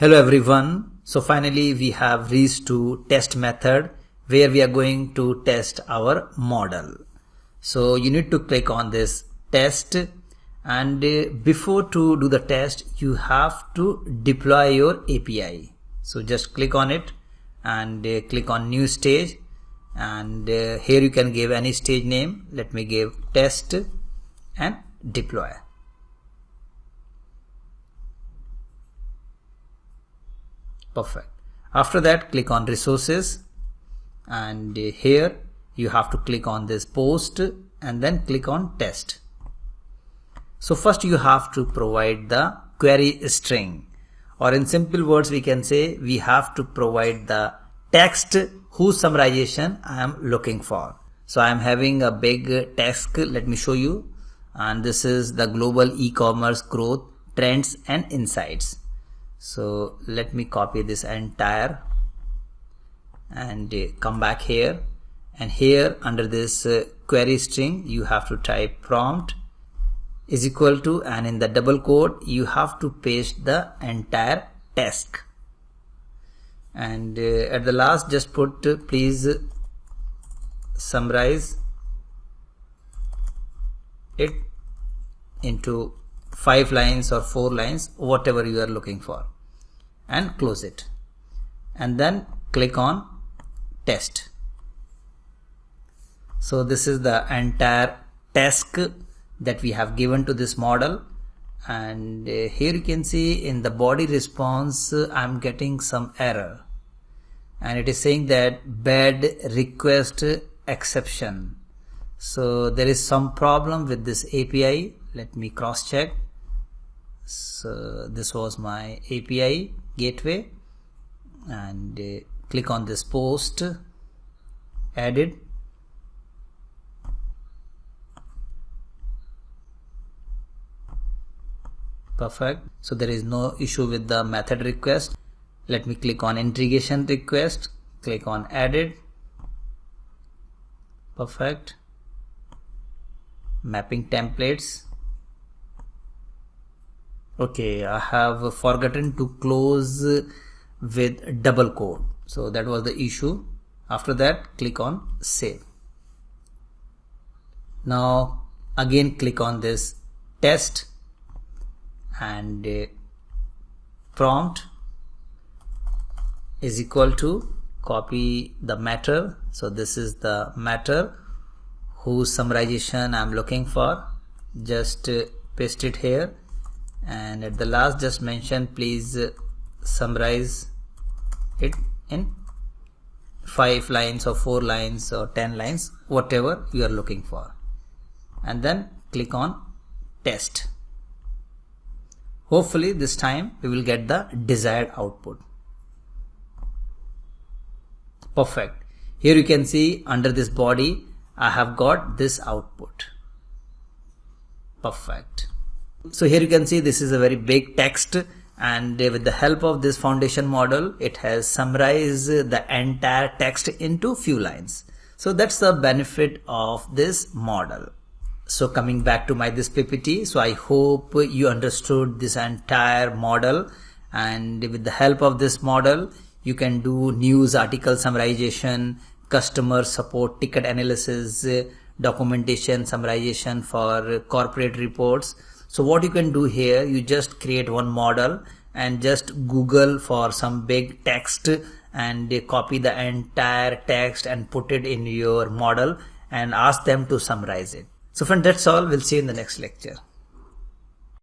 Hello everyone. So finally we have reached to test method where we are going to test our model. So you need to click on this test, and before to do the test you have to deploy your API. So just click on it and click on new stage, and here you can give any stage name. Let me give test and deploy. Perfect. After that, click on resources, and here you have to click on this post and then click on test. So first you have to provide the query string, or in simple words we can say we have to provide the text whose summarization I am looking for. So I am having a big text, let me show you, and this is the global e-commerce growth trends and insights. So let me copy this entire and come back here, and here under this query string you have to type prompt is equal to, and in the double quote you have to paste the entire text, and at the last just put please summarize it into 5 lines or 4 lines, whatever you are looking for, and close it, and then click on test. So this is the entire task that we have given to this model, and here you can see in the body response I'm getting some error, and it is saying that bad request exception. So there is some problem with this API. Let me cross check. So this was my API gateway, and click on this post, added, perfect. So there is no issue with the method request. Let me click on integration request, click on added, perfect. Mapping templates. Okay, I have forgotten to close with double quote, so that was the issue. After that, click on save. Now again click on this test and prompt is equal to, copy the matter. So this is the matter whose summarization I'm looking for. Just paste it here, and at the last just mention please summarize it in 5 lines or 4 lines or 10 lines, whatever you are looking for, and then click on test. Hopefully this time we will get the desired output. Perfect. Here you can see under this body I have got this output. Perfect. So here you can see this is a very big text, and with the help of this foundation model it has summarized the entire text into few lines. So that's the benefit of this model. So coming back to this PPT, so I hope you understood this entire model, and with the help of this model you can do news article summarization, customer support ticket analysis, documentation summarization for corporate reports. So what you can do here, you just create one model and just Google for some big text and copy the entire text and put it in your model and ask them to summarize it. So friends, that's all. We'll see you in the next lecture.